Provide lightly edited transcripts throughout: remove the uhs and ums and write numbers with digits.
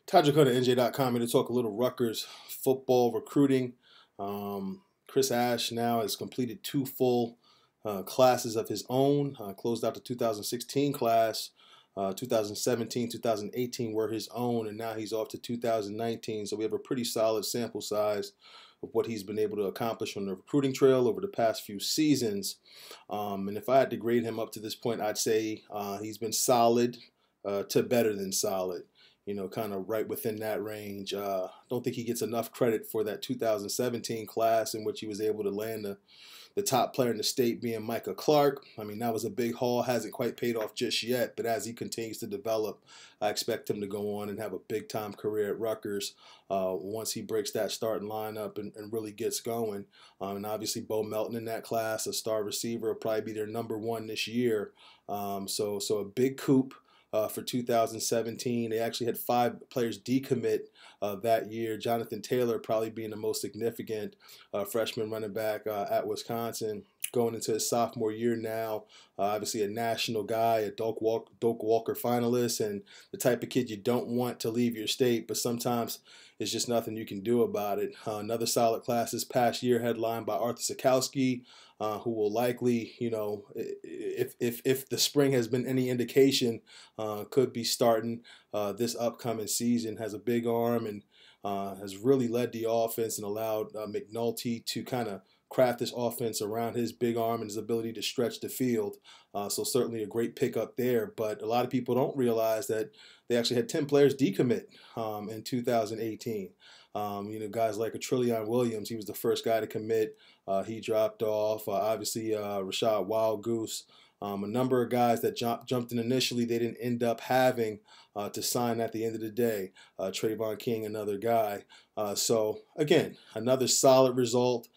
Todderick Hunt at NJ.com here to talk a little Rutgers football recruiting. Chris Ash now has completed two full classes of his own, closed out the 2016 class. 2017, 2018 were his own, and now he's off to 2019. So we have a pretty solid sample size of what he's been able to accomplish on the recruiting trail over the past few seasons. And if I had to grade him up to this point, I'd say he's been solid to better than solid. You know, kind of right within that range. Don't think he gets enough credit for that 2017 class in which he was able to land the top player in the state being Micah Clark. I mean, that was a big haul. Hasn't quite paid off just yet, but as he continues to develop, I expect him to go on and have a big-time career at Rutgers once he breaks that starting lineup and really gets going. And obviously, Bo Melton in that class, a star receiver, will probably be their #1 this year. So a big coup. For 2017. They actually had 5 players decommit that year. Jonathan Taylor probably being the most significant freshman running back at Wisconsin. Going into his sophomore year now, obviously a national guy, a Doak Walker finalist, and the type of kid you don't want to leave your state, but sometimes it's just nothing you can do about it. Another solid class this past year, headlined by Artur Sitkowski, who will likely, you know, if the spring has been any indication, could be starting this upcoming season. Has a big arm and has really led the offense and allowed McNulty to kind of craft this offense around his big arm and his ability to stretch the field. So certainly a great pickup there. But a lot of people don't realize that they actually had 10 players decommit in 2018. You know, guys like Trillion Williams, he was the first guy to commit. He dropped off. Obviously, Rashad Wild Goose. A number of guys that jumped in initially, they didn't end up having to sign at the end of the day. Trayvon King, another guy. So, again, another solid result.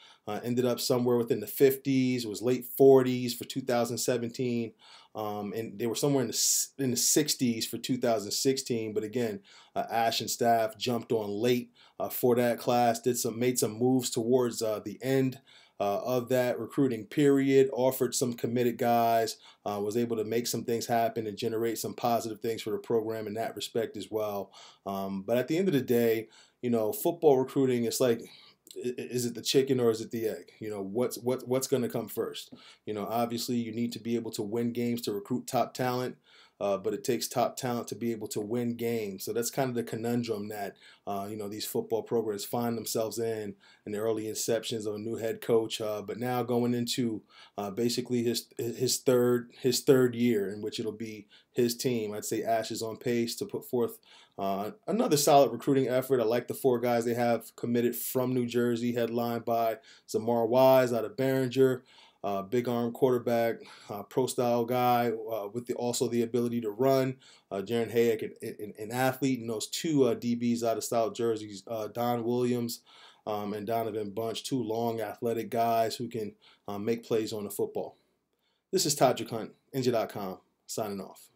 Ended up somewhere within the 50s, was late 40s for 2017. And they were somewhere in the 60s for 2016. But again, Ash and staff jumped on late for that class, made some moves towards the end of that recruiting period, offered some committed guys, was able to make some things happen and generate some positive things for the program in that respect as well. But at the end of the day, you know, football recruiting, it's like, is it the chicken or is it the egg? You know, what's going to come first? You know, obviously you need to be able to win games to recruit top talent, but it takes top talent to be able to win games. So that's kind of the conundrum that you know, these football programs find themselves in the early inceptions of a new head coach. But now going into basically his third year, in which it'll be his team. I'd say Ash is on pace to put forth another solid recruiting effort. I like the 4 guys they have committed from New Jersey, headlined by Zamar Wise out of Behringer. Big arm quarterback, pro-style guy with also the ability to run. Jaron Hayek, an athlete, and those 2 DBs out of South Jersey, Don Williams and Donovan Bunch, 2 long athletic guys who can make plays on the football. This is Todderick Hunt, NJ.com, signing off.